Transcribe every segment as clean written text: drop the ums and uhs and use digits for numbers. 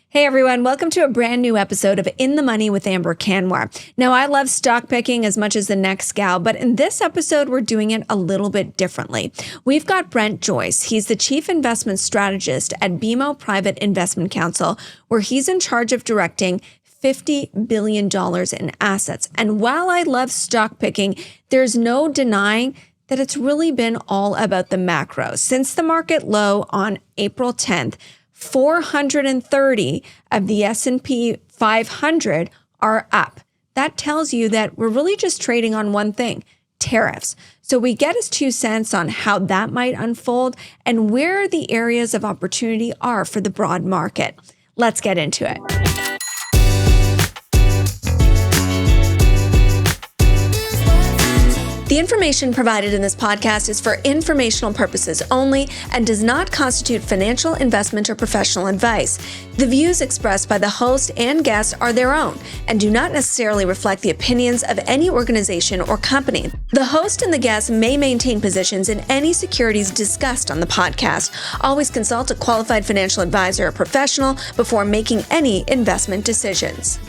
Hey everyone, welcome to a brand new episode of In the Money with Amber Kanwar. Now, I love stock picking as much as the next gal, but in this episode, we're doing it a little bit differently. We've got Brent Joyce. He's the Chief Investment Strategist at BMO Private Investment Counsel, where he's in charge of directing $50 billion in assets. And while I love stock picking, there's no denying that it's really been all about the macro. Since the market low on April 10th, 430 of the S&P 500 are up. That tells you that we're really just trading on one thing, tariffs. So we get his 2 cents on how that might unfold and where the areas of opportunity are for the broad market. Let's get into it. The information provided in this podcast is for informational purposes only and does not constitute financial, investment, or professional advice. The views expressed by the host and guests are their own and do not necessarily reflect the opinions of any organization or company. The host and the guests may maintain positions in any securities discussed on the podcast. Always consult a qualified financial advisor or professional before making any investment decisions.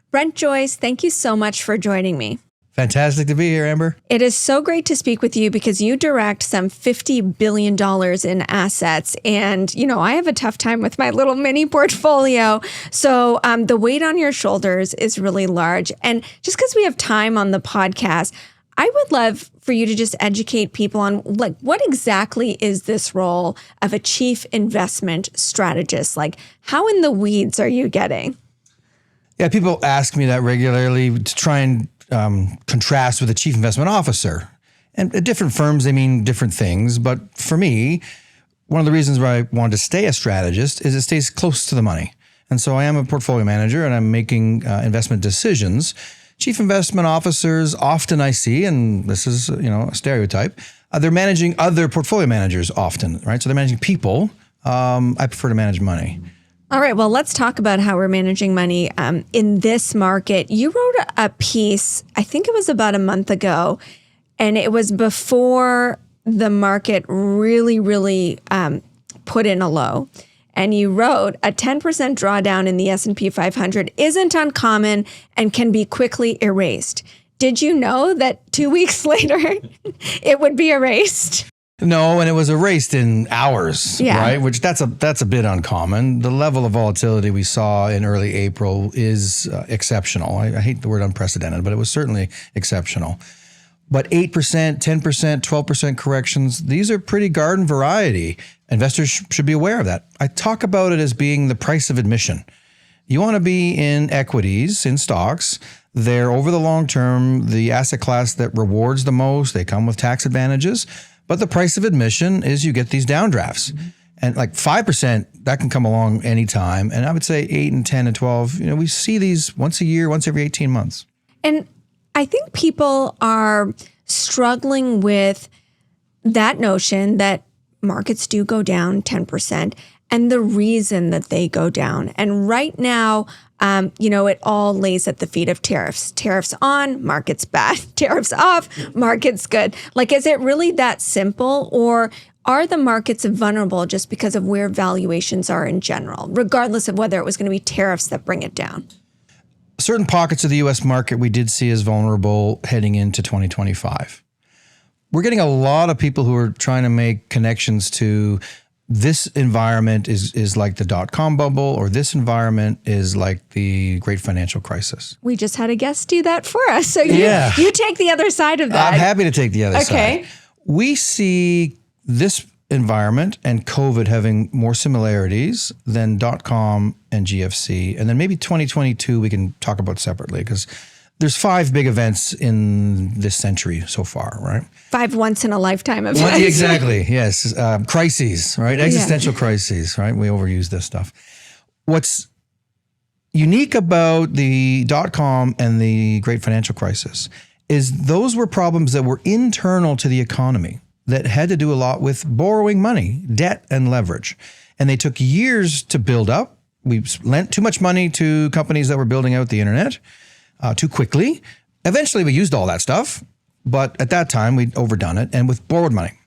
Brent Joyce, thank you so much for joining me. Fantastic to be here, Amber. It is so great to speak with you because you direct some $50 billion in assets. And, you know, I have a tough time with my little mini portfolio. So the weight on your shoulders is really large. And just because we have time on the podcast, I would love for you to just educate people on like what exactly is this role of a chief investment strategist? Like how in the weeds are you getting? Yeah, people ask me that regularly to try and contrast with a chief investment officer. And at different firms, they mean different things. But for me, one of the reasons why I wanted to stay a strategist is it stays close to the money. And so I am a portfolio manager and I'm making investment decisions. Chief investment officers, often I see, and this is a stereotype, they're managing other portfolio managers often, right? So they're managing people. I prefer to manage money. All right, well, let's talk about how we're managing money in this market. You wrote a piece, I think it was about a month ago, and it was before the market really put in a low. And you wrote, a 10% drawdown in the S&P 500 isn't uncommon and can be quickly erased. Did you know that 2 weeks later it would be erased? No, and it was erased in hours, right? Which that's a bit uncommon. The level of volatility we saw in early April is exceptional. I hate the word unprecedented, but it was certainly exceptional. But 8%, 10%, 12% corrections, these are pretty garden variety. Investors should be aware of that. I talk about it as being the price of admission. You want to be in equities, in stocks. They're over the long term, the asset class that rewards the most. They come with tax advantages. But the price of admission is you get these downdrafts. Mm-hmm. And like 5%, that can come along anytime. And I would say 8 and 10 and 12, we see these once a year, once every 18 months. And I think people are struggling with that notion that markets do go down 10% and the reason that they go down. And right now, it all lays at the feet of tariffs. Tariffs on, market's bad. Tariffs off, market's good. Like, is it really that simple? Or are the markets vulnerable just because of where valuations are in general, regardless of whether it was going to be tariffs that bring it down? Certain pockets of the U.S. market we did see as vulnerable heading into 2025. We're getting a lot of people who are trying to make connections to this environment is like the dot-com bubble, or this environment is like the great financial crisis. We just had a guest do that for us. So you take the other side of that. I'm happy to take the other side. We see this environment and COVID having more similarities than dot-com and GFC. And then maybe 2022 we can talk about separately because there's 5 big events in this century so far, right? 5 once-in-a-lifetime events. Exactly, yes. Crises, right? Existential crises, right? We overuse this stuff. What's unique about the dot-com and the great financial crisis is those were problems that were internal to the economy that had to do a lot with borrowing money, debt, and leverage. And they took years to build up. We lent too much money to companies that were building out the internet too quickly. Eventually, we used all that stuff. But at that time, we'd overdone it, and with borrowed money.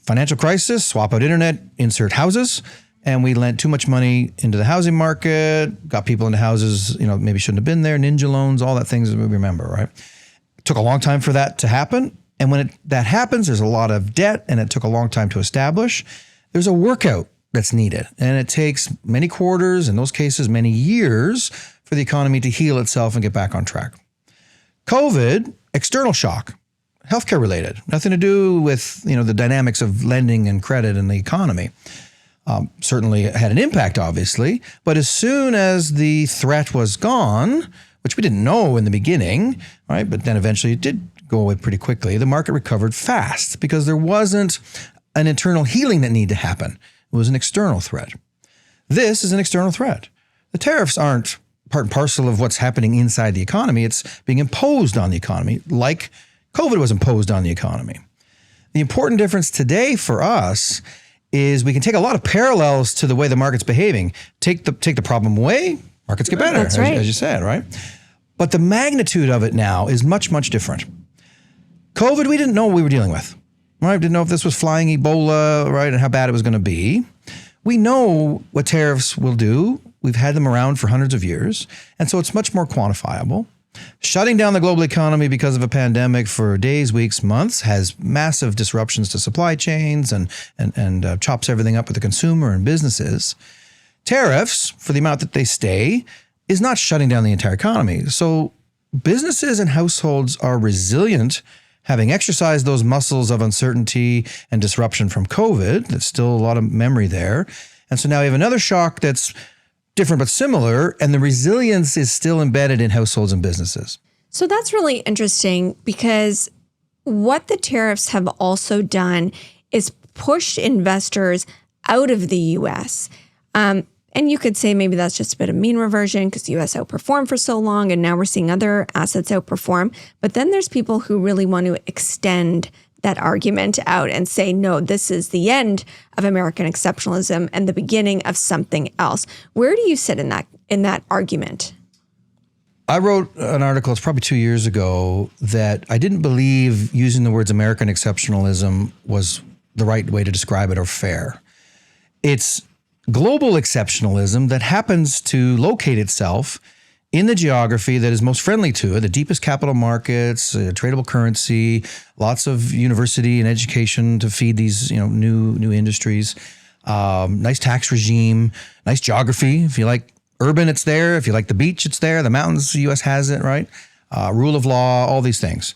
Financial crisis, swap out internet, insert houses, and we lent too much money into the housing market, got people into houses, maybe shouldn't have been there, ninja loans, all that things that we remember, right? It took a long time for that to happen. And when that happens, there's a lot of debt and it took a long time to establish. There's a workout that's needed. And it takes many quarters, in those cases, many years for the economy to heal itself and get back on track. COVID, external shock, healthcare related, nothing to do with, the dynamics of lending and credit in the economy. Certainly had an impact, obviously, but as soon as the threat was gone, which we didn't know in the beginning, right? But then eventually it did go away pretty quickly. The market recovered fast because there wasn't an internal healing that needed to happen. It was an external threat. This is an external threat. The tariffs aren't part and parcel of what's happening inside the economy. It's being imposed on the economy like COVID was imposed on the economy. The important difference today for us is we can take a lot of parallels to the way the market's behaving. Take the problem away, markets get better, That's right. as you said, right? But the magnitude of it now is much, much different. COVID, we didn't know what we were dealing with, right? We didn't know if this was flying Ebola, right, and how bad it was going to be. We know what tariffs will do. We've had them around for hundreds of years, and so it's much more quantifiable. Shutting down the global economy because of a pandemic for days, weeks, months has massive disruptions to supply chains and chops everything up with the consumer and businesses. Tariffs, for the amount that they stay, is not shutting down the entire economy. So businesses and households are resilient, having exercised those muscles of uncertainty and disruption from COVID. There's still a lot of memory there. And so now we have another shock that's different but similar, and the resilience is still embedded in households and businesses. So that's really interesting because what the tariffs have also done is pushed investors out of the U.S. And you could say maybe that's just a bit of mean reversion because the U.S. outperformed for so long and now we're seeing other assets outperform. But then there's people who really want to extend that argument out and say, no, this is the end of American exceptionalism and the beginning of something else. Where do you sit in that argument? I wrote an article, it's probably 2 years ago, that I didn't believe using the words American exceptionalism was the right way to describe it or fair. It's global exceptionalism that happens to locate itself in the geography that is most friendly to it, the deepest capital markets, tradable currency, lots of university and education to feed these new industries, nice tax regime, nice geography. If you like urban, it's there. If you like the beach, it's there. The mountains, the U.S. has it, right? Rule of law, all these things.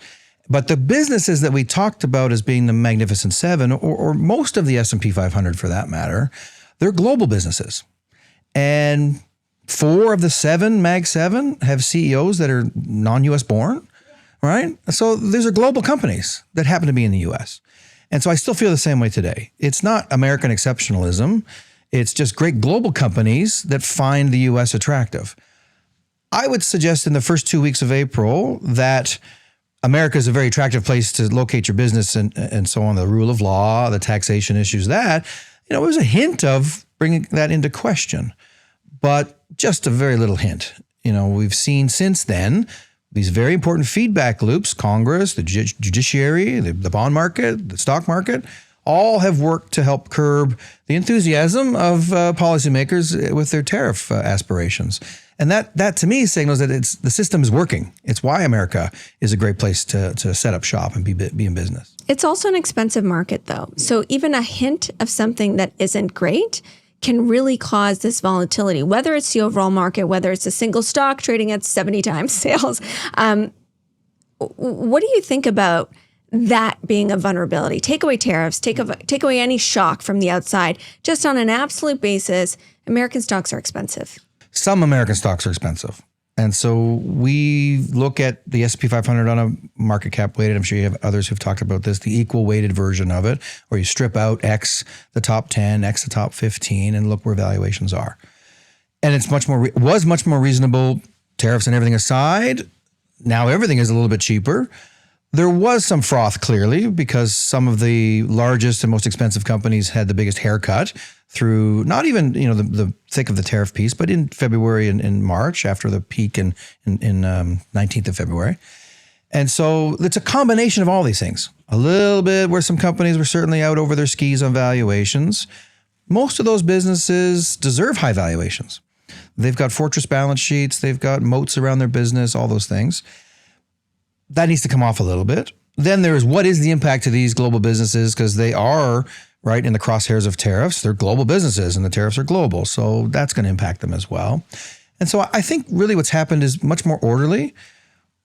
But the businesses that we talked about as being the Magnificent Seven, or most of the S&P 500 for that matter, they're global businesses. And 4 of the 7 Mag 7 have CEOs that are non-U.S. born, right? So these are global companies that happen to be in the U.S. And so I still feel the same way today. It's not American exceptionalism. It's just great global companies that find the U.S. attractive. I would suggest in the first 2 weeks of April that America is a very attractive place to locate your business and so on, the rule of law, the taxation issues, that, there was a hint of bringing that into question, but just a very little hint. We've seen since then these very important feedback loops, Congress, the judiciary, the bond market, the stock market, all have worked to help curb the enthusiasm of policymakers with their tariff aspirations. And that to me signals that the system is working. It's why America is a great place to set up shop and be in business. It's also an expensive market, though. So even a hint of something that isn't great can really cause this volatility, whether it's the overall market, whether it's a single stock trading at 70 times sales. What do you think about that being a vulnerability? Take away tariffs, take away any shock from the outside. Just on an absolute basis, American stocks are expensive. Some American stocks are expensive. And so we look at the S&P 500 on a market cap weighted. I'm sure you have others who've talked about this, the equal weighted version of it, where you strip out X, the top 10, X, the top 15, and look where valuations are. And it's was much more reasonable, tariffs and everything aside. Now everything is a little bit cheaper. There was some froth, clearly, because some of the largest and most expensive companies had the biggest haircut through not even the thick of the tariff piece, but in February and March after the peak in 19th of February. And so it's a combination of all these things. A little bit where some companies were certainly out over their skis on valuations, Most of those businesses deserve high valuations. They've got fortress balance sheets. They've got moats around their business, all those things. That needs to come off a little bit. Then there's what is the impact to these global businesses, because they are right in the crosshairs of tariffs. They're global businesses and the tariffs are global. So that's going to impact them as well. And so I think really what's happened is much more orderly.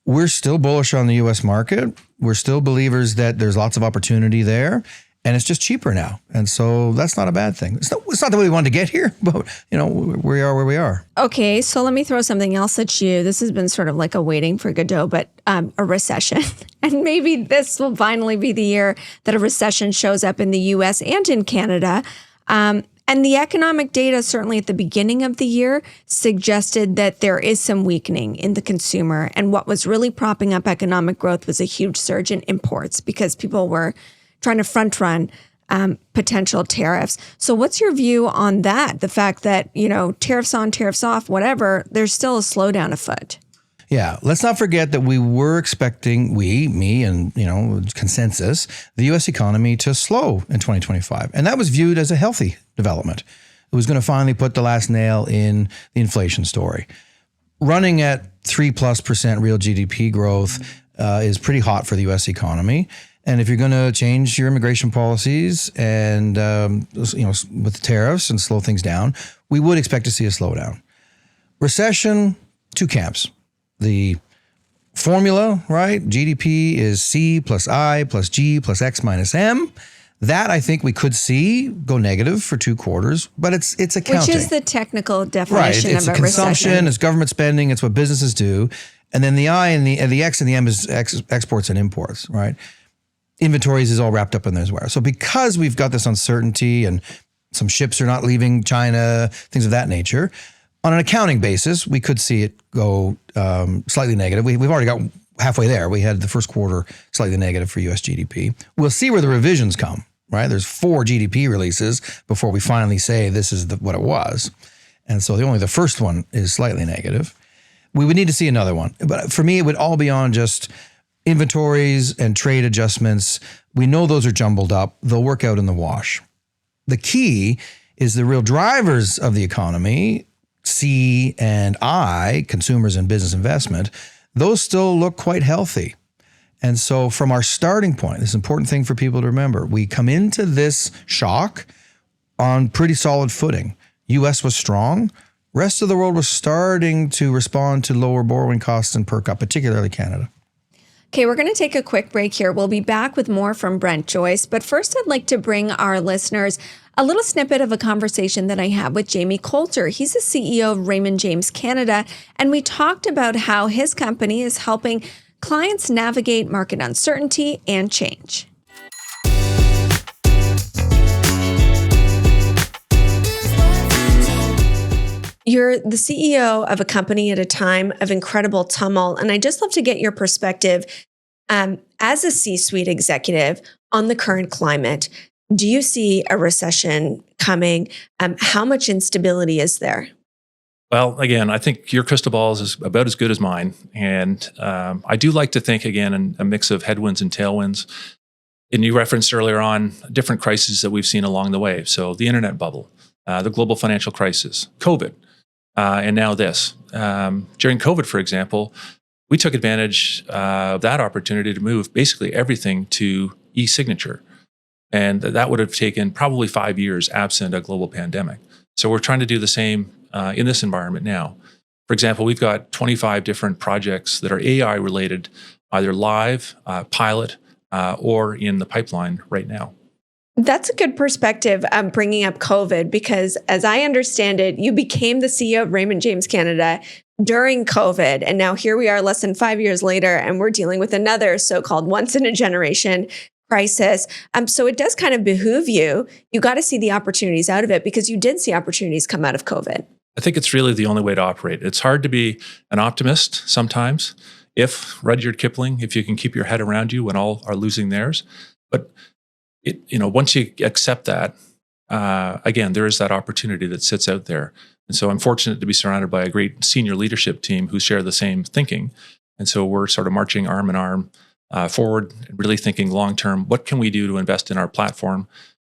We're still bullish on the U.S. market. We're still believers that there's lots of opportunity there, and it's just cheaper now. And so that's not a bad thing. It's not the way we wanted to get here, but we are where we are. Okay, so let me throw something else at you. This has been sort of like a waiting for Godot, but a recession. And maybe this will finally be the year that a recession shows up in the U.S. and in Canada. And the economic data, certainly at the beginning of the year, suggested that there is some weakening in the consumer. And what was really propping up economic growth was a huge surge in imports because people were trying to front run potential tariffs. So what's your view on that? The fact that, tariffs on, tariffs off, whatever, there's still a slowdown afoot. Yeah, let's not forget that we were expecting, me and, consensus, the U.S. economy to slow in 2025. And that was viewed as a healthy development. It was going to finally put the last nail in the inflation story. Running at 3+% real GDP growth is pretty hot for the U.S. economy. And if you're going to change your immigration policies and, with the tariffs and slow things down, we would expect to see a slowdown. Recession, two camps. The formula, right? GDP is C plus I plus G plus X minus M. That I think we could see go negative for 2 quarters, but it's accounting. Which is the technical definition right. of a recession. It's consumption, it's government spending, it's what businesses do. And then the I and the X and the M is exports and imports, right? Inventories is all wrapped up in there as well. So because we've got this uncertainty and some ships are not leaving China, things of that nature, on an accounting basis, we could see it go slightly negative. We've already got halfway there. We had the first quarter slightly negative for U.S. GDP. We'll see where the revisions come, right? There's 4 GDP releases before we finally say this is what it was. And so only the first one is slightly negative. We would need to see another one. But for me, it would all be on just inventories and trade adjustments. We know those are jumbled up. They'll work out in the wash. The key is the real drivers of the economy, C and I, consumers and business investment, those still look quite healthy. And so from our starting point, this important thing for people to remember, we come into this shock on pretty solid footing. U.S. was strong. Rest of the world was starting to respond to lower borrowing costs and perk up, particularly Canada. Okay, we're going to take a quick break here. We'll be back with more from Brent Joyce. But first, I'd like to bring our listeners a little snippet of a conversation that I had with Jamie Coulter. He's the CEO of Raymond James Canada, and we talked about how his company is helping clients navigate market uncertainty and change. You're the CEO of a company at a time of incredible tumult, and I just love to get your perspective as a C-suite executive on the current climate. Do you see a recession coming? How much instability is there? Well, again, I think your crystal ball is about as good as mine. And I do like to think, again, in a mix of headwinds and tailwinds. And you referenced earlier on different crises that we've seen along the way. So the internet bubble, the global financial crisis, COVID, and now this. During COVID, for example, we took advantage of that opportunity to move basically everything to e-signature. And that would have taken probably 5 years absent a global pandemic. So we're trying to do the same in this environment now. For example, we've got 25 different projects that are AI related, either live, pilot, or in the pipeline right now. That's a good perspective, bringing up COVID, because as I understand it, you became the CEO of Raymond James Canada during COVID. And now here we are less than 5 years later, and we're dealing with another so-called once-in-a-generation crisis. So it does kind of behoove you. You got to see the opportunities out of it, because you did see opportunities come out of COVID. I think it's really the only way to operate. It's hard to be an optimist sometimes. If Rudyard Kipling, if you can keep your head around you when all are losing theirs. But once you accept that, again, there is that opportunity that sits out there. And so I'm fortunate to be surrounded by a great senior leadership team who share the same thinking. And so we're sort of marching arm in arm forward, really thinking long-term, what can we do to invest in our platform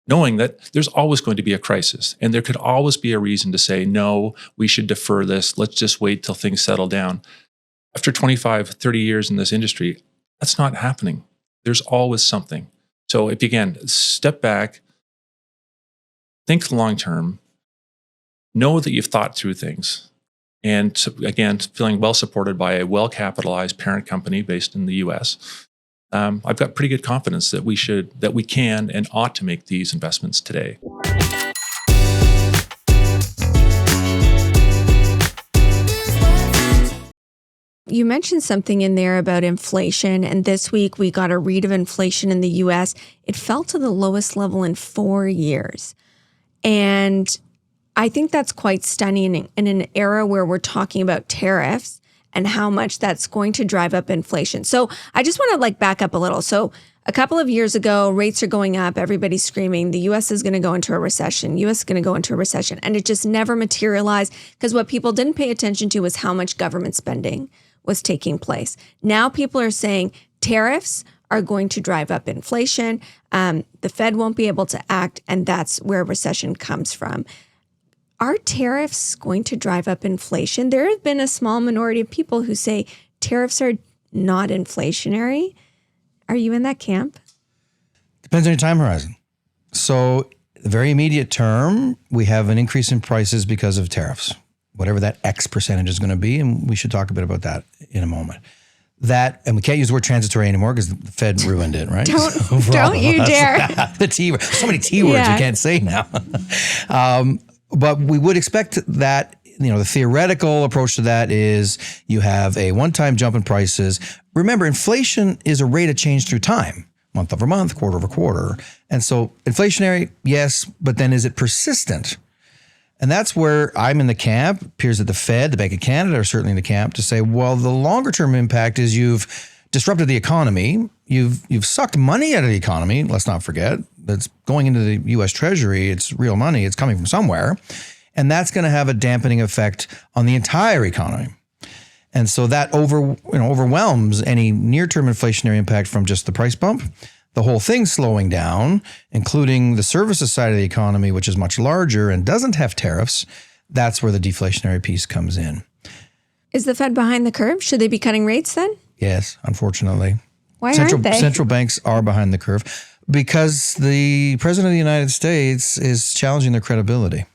knowing that there's always going to be a crisis and there could always be a reason to say, no, we should defer this. Let's just wait till things settle down. After 25, 30 years in this industry, that's not happening. There's always something. So if you can step back, think long term, know that you've thought through things. And so, again, feeling well supported by a well-capitalized parent company based in the US, I've got pretty good confidence that we can and ought to make these investments today. You mentioned something in there about inflation, and this week we got a read of inflation in the US. It fell to the lowest level in 4 years. And I think that's quite stunning in an era where we're talking about tariffs and how much that's going to drive up inflation. So I just want to back up a little. So a couple of years ago, rates are going up. Everybody's screaming, the U.S. is going to go into a recession. U.S. is going to go into a recession. And it just never materialized because what people didn't pay attention to was how much government spending was taking place. Now people are saying tariffs are going to drive up inflation. The Fed won't be able to act, and that's where recession comes from. Are tariffs going to drive up inflation? There have been a small minority of people who say tariffs are not inflationary. Are you in that camp? Depends on your time horizon. So the very immediate term, we have an increase in prices because of tariffs, whatever that X percentage is going to be. And we should talk a bit about that in a moment. And we can't use the word transitory anymore because the Fed ruined it, right? Don't you dare. The T word. So many T words you can't say now. But we would expect that, the theoretical approach to that is you have a one-time jump in prices. Remember, inflation is a rate of change through time, month over month, quarter over quarter. And so inflationary, yes, but then is it persistent? And that's where I'm in the camp. It appears that the Fed, the Bank of Canada are certainly in the camp to say, well, the longer term impact is you've disrupted the economy. You've sucked money out of the economy. Let's not forget that's going into the U.S. Treasury. It's real money. It's coming from somewhere. And that's going to have a dampening effect on the entire economy. And so that overwhelms any near-term inflationary impact from just the price bump. The whole thing slowing down, including the services side of the economy, which is much larger and doesn't have tariffs, that's where the deflationary piece comes in. Is the Fed behind the curve? Should they be cutting rates then? Yes, unfortunately. Why aren't they? Central banks are behind the curve because the President of the United States is challenging their credibility.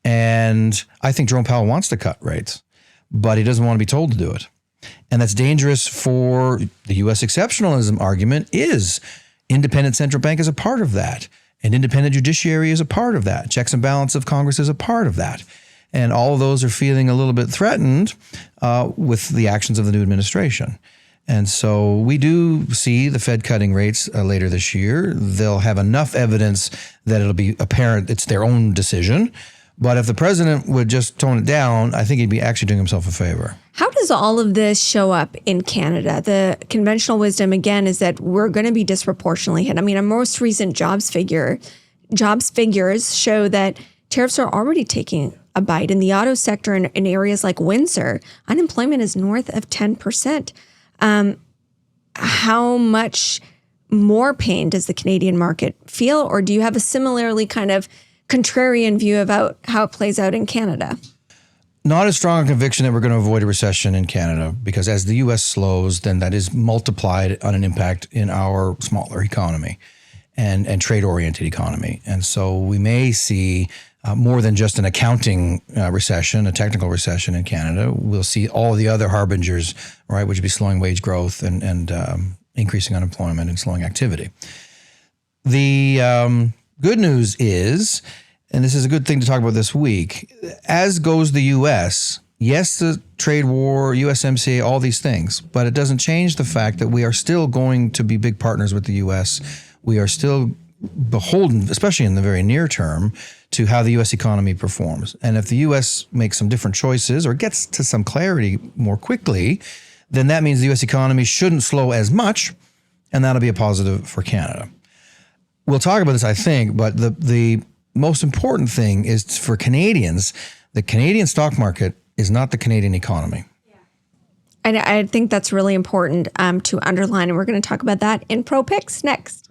And I think Jerome Powell wants to cut rates, but he doesn't want to be told to do it. And that's dangerous for the U.S. exceptionalism argument is independent central bank is a part of that. And independent judiciary is a part of that. Checks and balance of Congress is a part of that. And all of those are feeling a little bit threatened with the actions of the new administration. And so we do see the Fed cutting rates later this year. They'll have enough evidence that it'll be apparent it's their own decision. But if the president would just tone it down, I think he'd be actually doing himself a favor. How does all of this show up in Canada? The conventional wisdom, again, is that we're going to be disproportionately hit. I mean, our most recent jobs figures show that tariffs are already taking a bite. In the auto sector in areas like Windsor, unemployment is north of 10%. How much more pain does the Canadian market feel? Or do you have a similarly kind of contrarian view about how it plays out in Canada? Not as strong a conviction that we're going to avoid a recession in Canada, because as the U.S. slows, then that is multiplied on an impact in our smaller economy and trade-oriented economy. And so we may see more than just an accounting recession, a technical recession in Canada. We'll see all the other harbingers, right, which would be slowing wage growth and increasing unemployment and slowing activity. The good news is, and this is a good thing to talk about this week, as goes the U.S., yes, the trade war, USMCA, all these things, but it doesn't change the fact that we are still going to be big partners with the U.S. We are still beholden, especially in the very near term, to how the U.S. economy performs. And if the U.S. makes some different choices or gets to some clarity more quickly, then that means the U.S. economy shouldn't slow as much, and that'll be a positive for Canada. We'll talk about this, I think, but the most important thing is for Canadians, the Canadian stock market is not the Canadian economy. And I think that's really important to underline, and we're going to talk about that in Pro Picks next.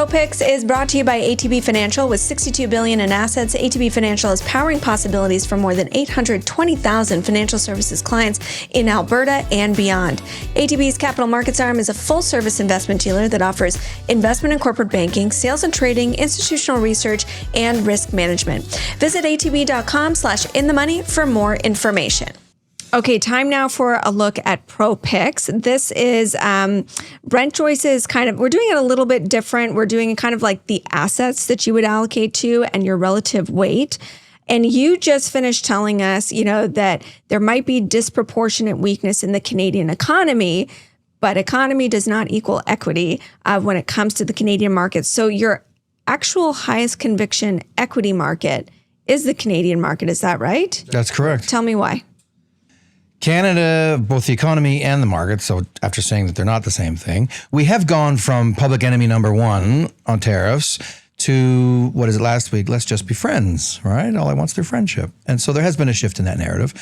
ProPicks is brought to you by ATB Financial. With $62 billion in assets, ATB Financial is powering possibilities for more than 820,000 financial services clients in Alberta and beyond. ATB's capital markets arm is a full-service investment dealer that offers investment and corporate banking, sales and trading, institutional research, and risk management. Visit atb.com/inthemoney for more information. Okay, time now for a look at ProPicks. This is Brent Joyce's we're doing it a little bit different. We're doing kind of like the assets that you would allocate to and your relative weight. And you just finished telling us, that there might be disproportionate weakness in the Canadian economy, but economy does not equal equity when it comes to the Canadian market. So your actual highest conviction equity market is the Canadian market. Is that right? That's correct. Tell me why. Canada, both the economy and the market, so after saying that they're not the same thing, we have gone from public enemy number one on tariffs to, what is it last week? Let's just be friends, right? All I want is their friendship. And so there has been a shift in that narrative.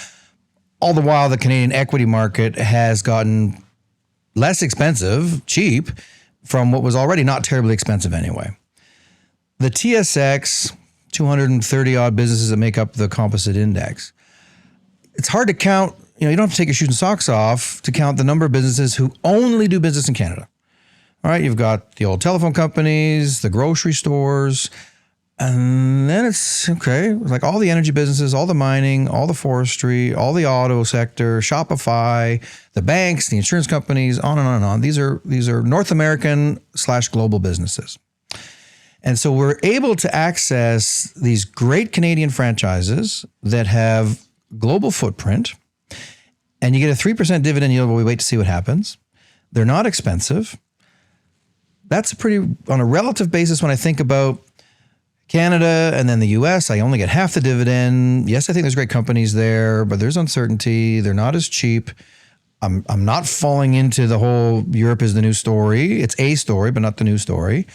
All the while, the Canadian equity market has gotten less expensive, cheap, from what was already not terribly expensive anyway. The TSX, 230 odd businesses that make up the composite index. It's hard to count. You don't have to take your shoes and socks off to count the number of businesses who only do business in Canada. All right, you've got the old telephone companies, the grocery stores, and then it's like all the energy businesses, all the mining, all the forestry, all the auto sector, Shopify, the banks, the insurance companies, on and on and on. These are North American / global businesses. And so we're able to access these great Canadian franchises that have global footprint, and you get a 3% dividend yield while we wait to see what happens. They're not expensive. That's on a relative basis, when I think about Canada and then the US, I only get half the dividend. Yes, I think there's great companies there, but there's uncertainty. They're not as cheap. I'm not falling into the whole Europe is the new story. It's a story, but not the new story.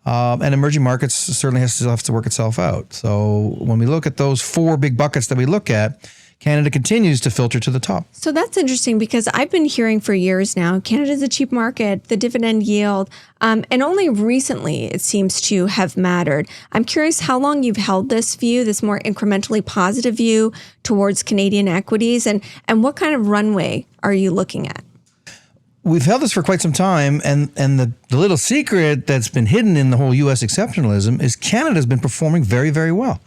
And emerging markets certainly have to work itself out. So when we look at those four big buckets that we look at, Canada continues to filter to the top. So that's interesting, because I've been hearing for years now, Canada's a cheap market, the dividend yield, and only recently it seems to have mattered. I'm curious how long you've held this view, this more incrementally positive view towards Canadian equities, and what kind of runway are you looking at? We've held this for quite some time, and the little secret that's been hidden in the whole U.S. exceptionalism is Canada's been performing very, very well.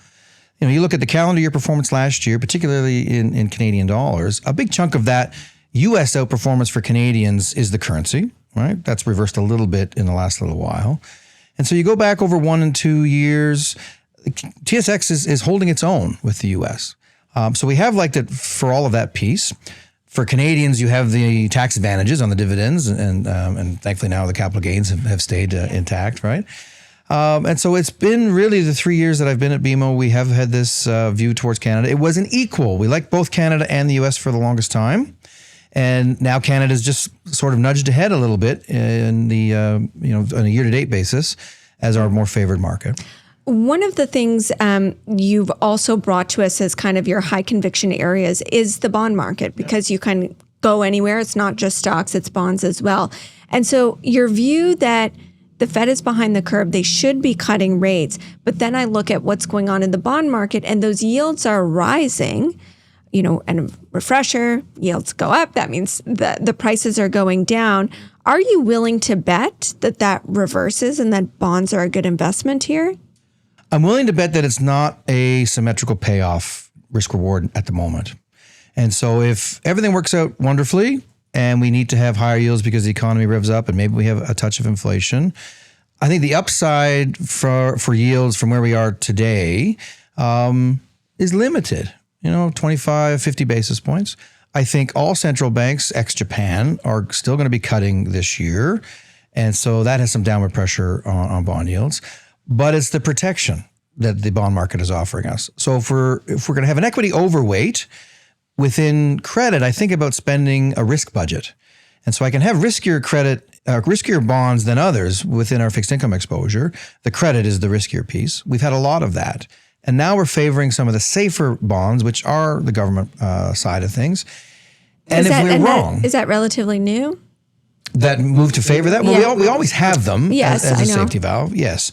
You look at the calendar year performance last year, particularly in Canadian dollars, a big chunk of that U.S. outperformance for Canadians is the currency, right? That's reversed a little bit in the last little while. And so you go back over 1 and 2 years, TSX is holding its own with the U.S. So we have liked it for all of that piece. For Canadians, you have the tax advantages on the dividends, and thankfully now the capital gains have stayed intact, right? And so it's been really the 3 years that I've been at BMO, we have had this view towards Canada. It wasn't equal. We liked both Canada and the U.S. for the longest time. And now Canada's just sort of nudged ahead a little bit in the, on a year-to-date basis as our more favored market. One of the things you've also brought to us as kind of your high conviction areas is the bond market, because you can go anywhere. It's not just stocks, it's bonds as well. And so your view that the Fed is behind the curve, they should be cutting rates. But then I look at what's going on in the bond market, and those yields are rising, and a refresher, yields go up. That means the prices are going down. Are you willing to bet that reverses and that bonds are a good investment here? I'm willing to bet that it's not a symmetrical payoff risk reward at the moment. And so if everything works out wonderfully, and we need to have higher yields because the economy revs up and maybe we have a touch of inflation, I think the upside for yields from where we are today is limited, 25, 50 basis points. I think all central banks, ex-Japan, are still going to be cutting this year. And so that has some downward pressure on bond yields. But it's the protection that the bond market is offering us. So if we're going to have an equity overweight, within credit, I think about spending a risk budget. And so I can have riskier bonds than others within our fixed income exposure. The credit is the riskier piece. We've had a lot of that. And now we're favoring some of the safer bonds, which are the government side of things. And if we're wrong. Is that relatively new? that move to favor that? Well, we always have them yes, as a safety valve. Yes.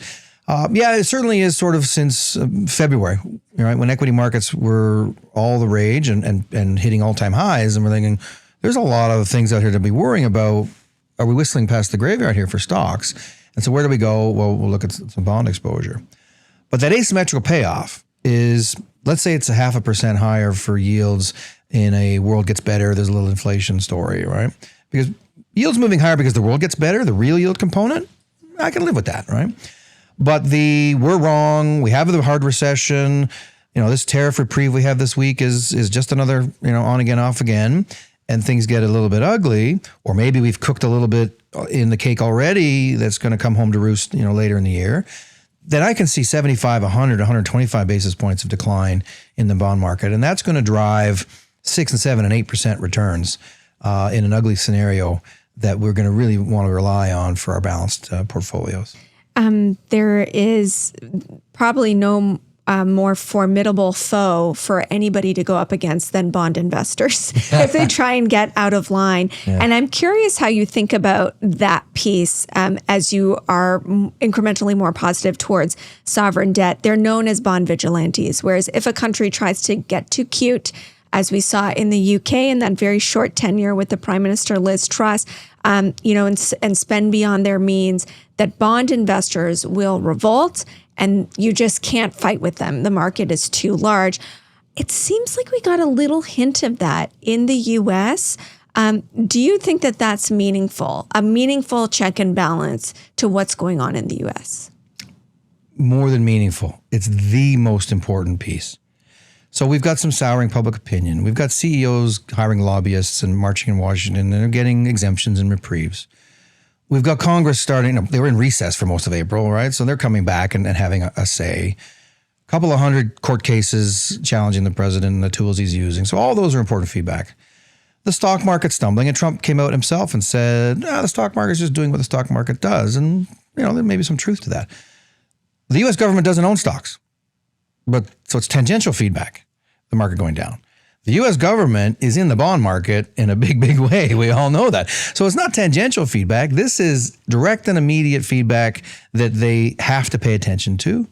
It certainly is sort of since February, right? When equity markets were all the rage and hitting all-time highs, and we're thinking, there's a lot of things out here to be worrying about. Are we whistling past the graveyard here for stocks? And so where do we go? Well, we'll look at some bond exposure. But that asymmetrical payoff is, let's say it's 0.5% higher for yields in a world gets better, there's a little inflation story, right? Because yields moving higher because the world gets better, the real yield component, I can live with that, right? But we're wrong, we have the hard recession, this tariff reprieve we have this week is just another, on again, off again, and things get a little bit ugly, or maybe we've cooked a little bit in the cake already that's going to come home to roost, later in the year, then I can see 75, 100, 125 basis points of decline in the bond market. And that's going to drive 6 and 7 and 8% returns in an ugly scenario that we're going to really want to rely on for our balanced portfolios. There is probably no more formidable foe for anybody to go up against than bond investors if they try and get out of line. Yeah. And I'm curious how you think about that piece as you are incrementally more positive towards sovereign debt. They're known as bond vigilantes, whereas if a country tries to get too cute, as we saw in the UK in that very short tenure with the Prime Minister Liz Truss, and spend beyond their means, that bond investors will revolt and you just can't fight with them. The market is too large. It seems like we got a little hint of that in the US. Do you think that that's meaningful, a meaningful check and balance to what's going on in the US? More than meaningful. It's the most important piece. So we've got some souring public opinion. We've got CEOs hiring lobbyists and marching in Washington, and they're getting exemptions and reprieves. We've got Congress starting, they were in recess for most of April, right? So they're coming back and having a say. A couple of hundred court cases challenging the president and the tools he's using. So all those are important feedback. The stock market's stumbling, and Trump came out himself and said, the stock market's just doing what the stock market does. And, there may be some truth to that. The U.S. government doesn't own stocks, so it's tangential feedback, the market going down. The U.S. government is in the bond market in a big, big way. We all know that. So it's not tangential feedback. This is direct and immediate feedback that they have to pay attention to.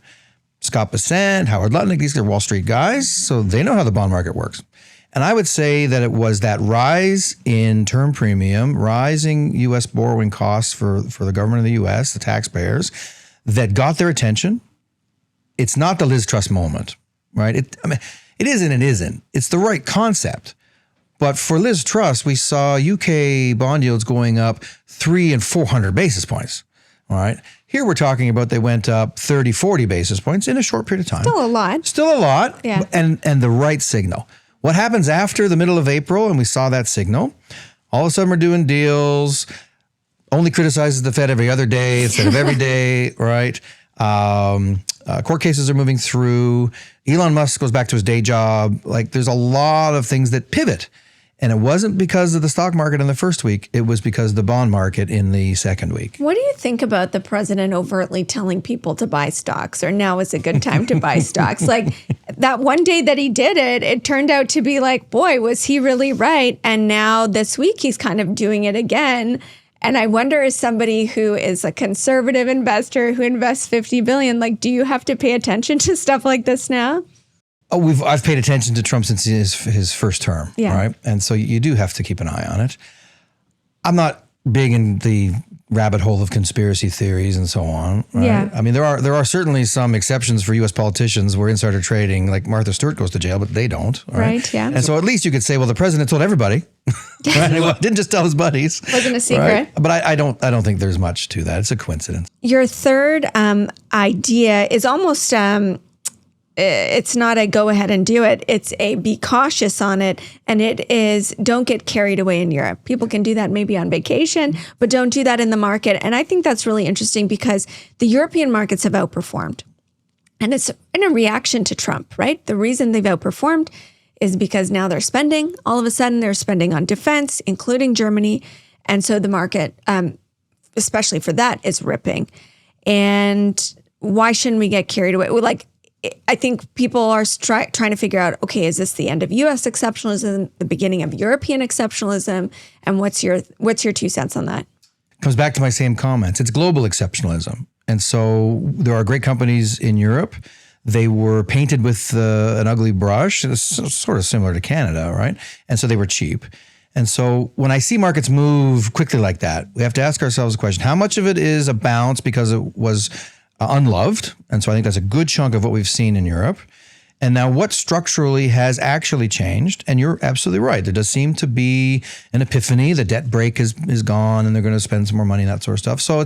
Scott Bessent, Howard Lutnick, these are Wall Street guys, so they know how the bond market works. And I would say that it was that rise in term premium, rising U.S. borrowing costs for the government of the U.S., the taxpayers, that got their attention. It's not the Liz Truss moment, right? It is and it isn't. It's the right concept. But for Liz Truss, we saw UK bond yields going up 300 and 400 basis points. All right. Here we're talking about they went up 30, 40 basis points in a short period of time. Still a lot. Still a lot. Yeah. And the right signal. What happens after the middle of April, and we saw that signal, all of a sudden we're doing deals, only criticizes the Fed every other day instead of every day, right? Court cases are moving through. Elon Musk goes back to his day job. There's a lot of things that pivot. And it wasn't because of the stock market in the first week. It was because of the bond market in the second week. What do you think about the president overtly telling people to buy stocks, or now is a good time to buy stocks? That one day that he did it, it turned out to be boy, was he really right? And now this week he's kind of doing it again. And I wonder, as somebody who is a conservative investor who invests $50 billion, do you have to pay attention to stuff like this now? Oh, I've paid attention to Trump since his first term, right? And so you do have to keep an eye on it. I'm not big in the rabbit hole of conspiracy theories and so on, right? Yeah. I mean, there are certainly some exceptions for U.S. politicians where insider trading, like Martha Stewart goes to jail, but they don't, right? Yeah. And so at least you could say, well, the president told everybody, right? He didn't just tell his buddies. Wasn't a secret. Right? But I don't think there's much to that. It's a coincidence. Your third idea is almost it's not a go ahead and do it. It's a be cautious on it. And it is don't get carried away in Europe. People can do that maybe on vacation, but don't do that in the market. And I think that's really interesting because the European markets have outperformed. And it's in a reaction to Trump, right? The reason they've outperformed is because now they're spending. All of a sudden, they're spending on defense, including Germany. And so the market, especially for that, is ripping. And why shouldn't we get carried away? I think people are trying to figure out, okay, is this the end of U.S. exceptionalism, the beginning of European exceptionalism? And what's your 2 cents on that? comes back to my same comments. It's global exceptionalism. And so there are great companies in Europe. They were painted with an ugly brush. It's sort of similar to Canada, right? And so they were cheap. And so when I see markets move quickly like that, we have to ask ourselves the question, how much of it is a bounce because it was unloved? And so I think that's a good chunk of what we've seen in Europe. And now what structurally has actually changed? And you're absolutely right. There does seem to be an epiphany. The debt brake is gone and they're going to spend some more money and that sort of stuff. So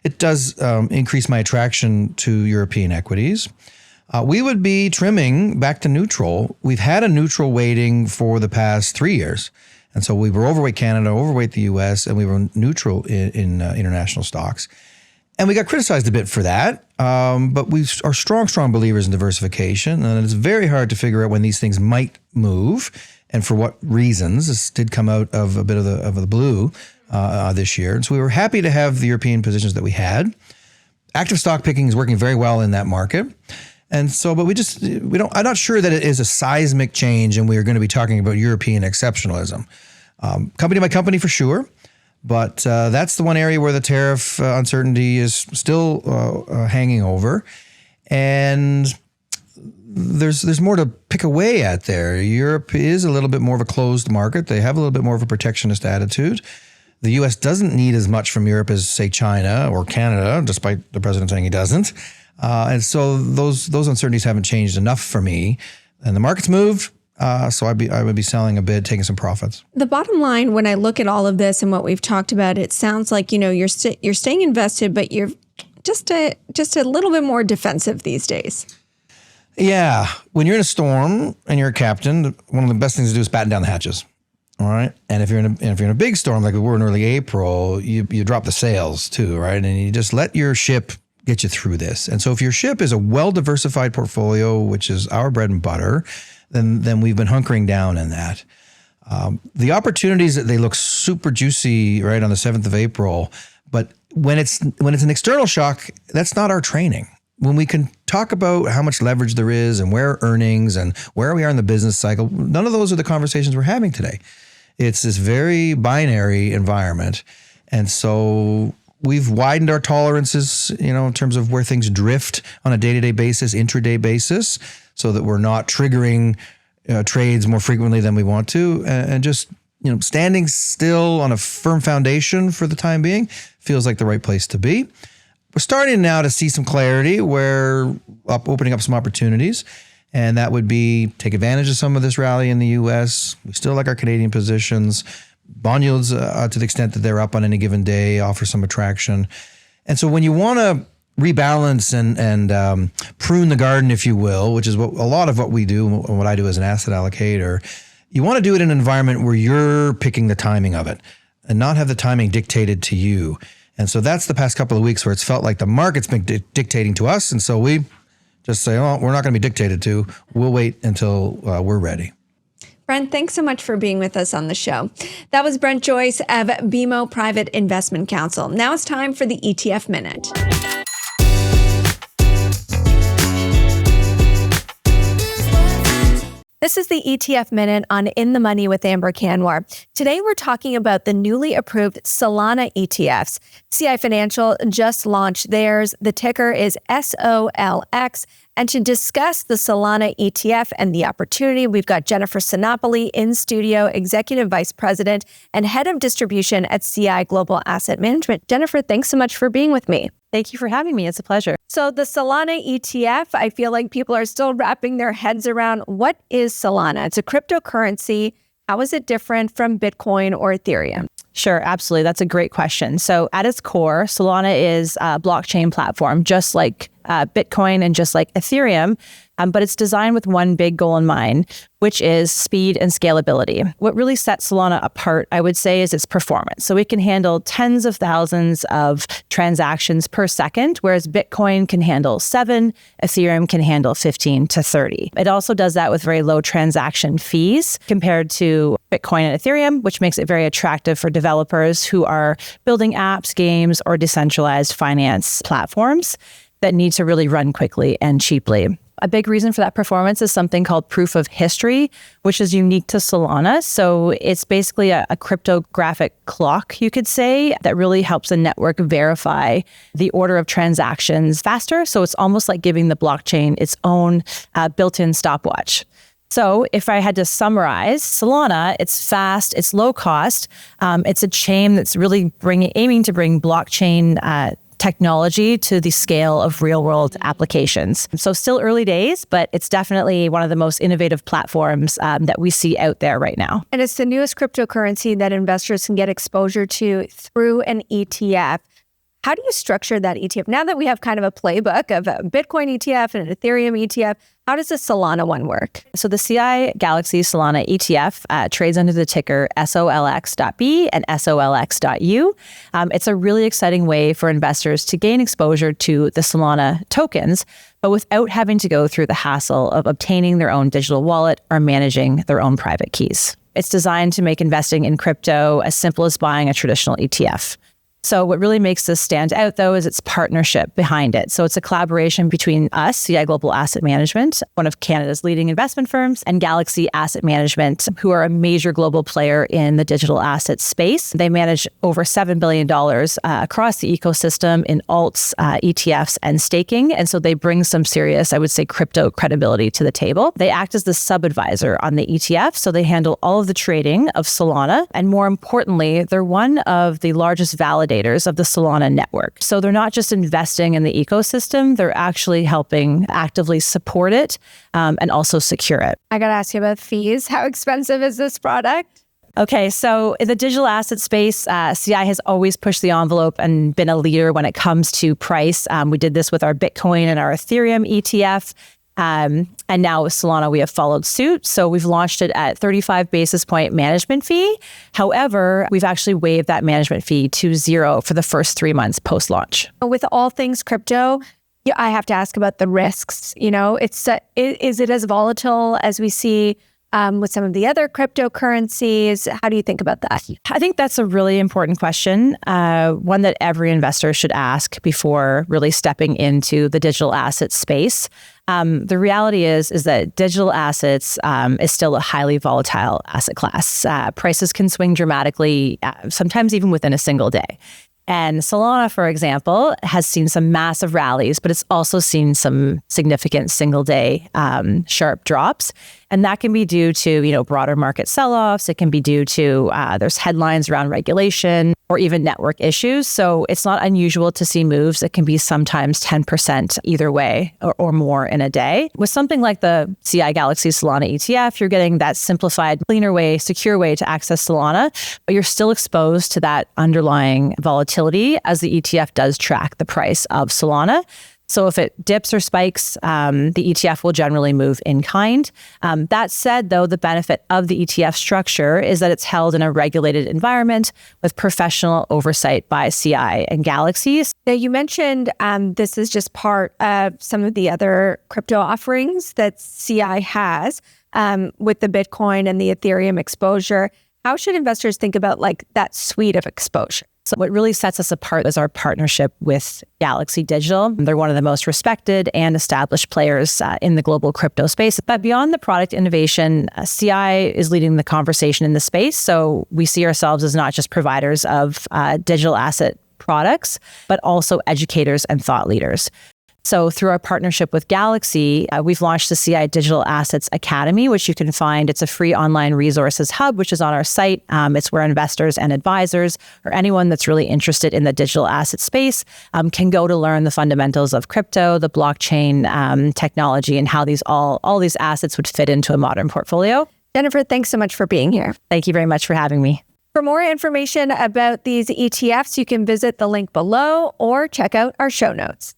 it does increase my attraction to European equities. We would be trimming back to neutral. We've had a neutral weighting for the past 3 years. And so we were overweight Canada, overweight the US, and we were neutral in international stocks. And we got criticized a bit for that, but we are strong believers in diversification. And it's very hard to figure out when these things might move and for what reasons. This did come out of a bit of the blue this year. And so we were happy to have the European positions that we had. Active stock picking is working very well in that market. And so, but I'm not sure that it is a seismic change and we are going to be talking about European exceptionalism. Company by company for sure, but that's the one area where the tariff uncertainty is still hanging over. And there's more to pick away at there. Europe is a little bit more of a closed market. They have a little bit more of a protectionist attitude. The US doesn't need as much from Europe as, say, China or Canada, despite the president saying he doesn't. And so those uncertainties haven't changed enough for me. And the market's moved, so I would be selling a bid, taking some profits. The bottom line, when I look at all of this and what we've talked about, it sounds like you're staying invested, but you're just a little bit more defensive these days. Yeah, when you're in a storm and you're a captain, one of the best things to do is batten down the hatches. All right, and if you're in a big storm like we were in early April, you drop the sails too, right? And you just let your ship get you through this. And so if your ship is a well-diversified portfolio, which is our bread and butter, then we've been hunkering down in that. The opportunities, they look super juicy right on the 7th of April, but when it's an external shock, that's not our training. When we can talk about how much leverage there is and where earnings and where we are in the business cycle, none of those are the conversations we're having today. It's this very binary environment. And so we've widened our tolerances, in terms of where things drift on a day-to-day basis, intraday basis, so that we're not triggering trades more frequently than we want to. And just, standing still on a firm foundation for the time being feels like the right place to be. We're starting now to see some clarity. We're opening up some opportunities. And that would be take advantage of some of this rally in the U.S. We still like our Canadian positions. Bond yields, to the extent that they're up on any given day, offer some attraction. And so when you want to rebalance and prune the garden, if you will, which is a lot of what we do, and what I do as an asset allocator, you want to do it in an environment where you're picking the timing of it and not have the timing dictated to you. And so that's the past couple of weeks where it's felt like the market's been dictating to us. And so we just say, oh, we're not going to be dictated to. We'll wait until we're ready. Brent, thanks so much for being with us on the show. That was Brent Joyce of BMO Private Investment Counsel. Now it's time for the ETF Minute. This is the ETF Minute on In the Money with Amber Kanwar. Today, we're talking about the newly approved Solana ETFs. CI Financial just launched theirs. The ticker is SOLX. And to discuss the Solana ETF and the opportunity, we've got Jennifer Sinopoli in studio, Executive Vice President and Head of Distribution at CI Global Asset Management. Jennifer, thanks so much for being with me. Thank you for having me. It's a pleasure. So the Solana ETF, I feel like people are still wrapping their heads around what is Solana? It's a cryptocurrency. How is it different from Bitcoin or Ethereum? Sure, absolutely. That's a great question. So at its core, Solana is a blockchain platform, just like Bitcoin and just like Ethereum, but it's designed with one big goal in mind, which is speed and scalability. What really sets Solana apart, I would say, is its performance. So it can handle tens of thousands of transactions per second, whereas Bitcoin can handle 7, Ethereum can handle 15 to 30. It also does that with very low transaction fees compared to Bitcoin and Ethereum, which makes it very attractive for developers who are building apps, games, or decentralized finance platforms that need to really run quickly and cheaply. A big reason for that performance is something called proof of history, which is unique to Solana. So it's basically a cryptographic clock, you could say, that really helps the network verify the order of transactions faster. So it's almost like giving the blockchain its own built-in stopwatch. So if I had to summarize, Solana, it's fast, it's low cost, it's a chain that's really aiming to bring blockchain technology to the scale of real-world applications. So still early days, but it's definitely one of the most innovative platforms that we see out there right now. And it's the newest cryptocurrency that investors can get exposure to through an ETF. How do you structure that ETF? Now that we have kind of a playbook of a Bitcoin ETF and an Ethereum ETF, how does the Solana one work? So the CI Galaxy Solana ETF trades under the ticker SOLX.B and SOLX.U. It's a really exciting way for investors to gain exposure to the Solana tokens, but without having to go through the hassle of obtaining their own digital wallet or managing their own private keys. It's designed to make investing in crypto as simple as buying a traditional ETF. So what really makes this stand out, though, is its partnership behind it. So it's a collaboration between us, CI Global Asset Management, one of Canada's leading investment firms, and Galaxy Asset Management, who are a major global player in the digital asset space. They manage over $7 billion across the ecosystem in alts, ETFs, and staking. And so they bring some serious, I would say, crypto credibility to the table. They act as the sub-advisor on the ETF. So they handle all of the trading of Solana. And more importantly, they're one of the largest validators of the Solana network. So they're not just investing in the ecosystem, they're actually helping actively support it and also secure it. I got to ask you about fees. How expensive is this product? Okay, so in the digital asset space, CI has always pushed the envelope and been a leader when it comes to price. We did this with our Bitcoin and our Ethereum ETF. And now with Solana, we have followed suit. So we've launched it at 35 basis point management fee. However, we've actually waived that management fee to $0 for the first 3 months post-launch. With all things crypto, I have to ask about the risks. Is it as volatile as we see with some of the other cryptocurrencies? How do you think about that? I think that's a really important question, one that every investor should ask before really stepping into the digital asset space. The reality is that digital assets is still a highly volatile asset class. Prices can swing dramatically, sometimes even within a single day. And Solana, for example, has seen some massive rallies, but it's also seen some significant single-day sharp drops. And that can be due to, broader market sell-offs. It can be due to there's headlines around regulation or even network issues. So it's not unusual to see moves that can be sometimes 10% either way or more in a day. With something like the CI Galaxy Solana ETF, you're getting that simplified, cleaner way, secure way to access Solana, but you're still exposed to that underlying volatility as the ETF does track the price of Solana. So if it dips or spikes, the ETF will generally move in kind. That said, though, the benefit of the ETF structure is that it's held in a regulated environment with professional oversight by CI and Galaxy. Now, you mentioned this is just part of some of the other crypto offerings that CI has with the Bitcoin and the Ethereum exposure. How should investors think about that suite of exposure? So what really sets us apart is our partnership with Galaxy Digital. They're one of the most respected and established players in the global crypto space. But beyond the product innovation, CI is leading the conversation in the space. So we see ourselves as not just providers of digital asset products, but also educators and thought leaders. So through our partnership with Galaxy, we've launched the CI Digital Assets Academy, which you can find. It's a free online resources hub, which is on our site. It's where investors and advisors or anyone that's really interested in the digital asset space can go to learn the fundamentals of crypto, the blockchain technology, and how all these assets would fit into a modern portfolio. Jennifer, thanks so much for being here. Thank you very much for having me. For more information about these ETFs, you can visit the link below or check out our show notes.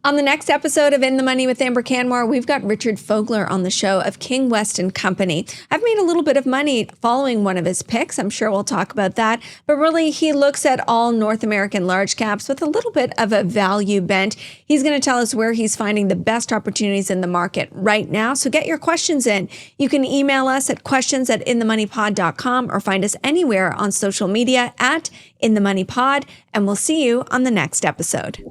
On the next episode of In the Money with Amber Kanwar, we've got Richard Fogler on the show of King West & Company. I've made a little bit of money following one of his picks. I'm sure we'll talk about that. But really, he looks at all North American large caps with a little bit of a value bent. He's going to tell us where he's finding the best opportunities in the market right now. So get your questions in. You can email us at questions@inthemoneypod.com or find us anywhere on social media @InTheMoneyPod. And we'll see you on the next episode.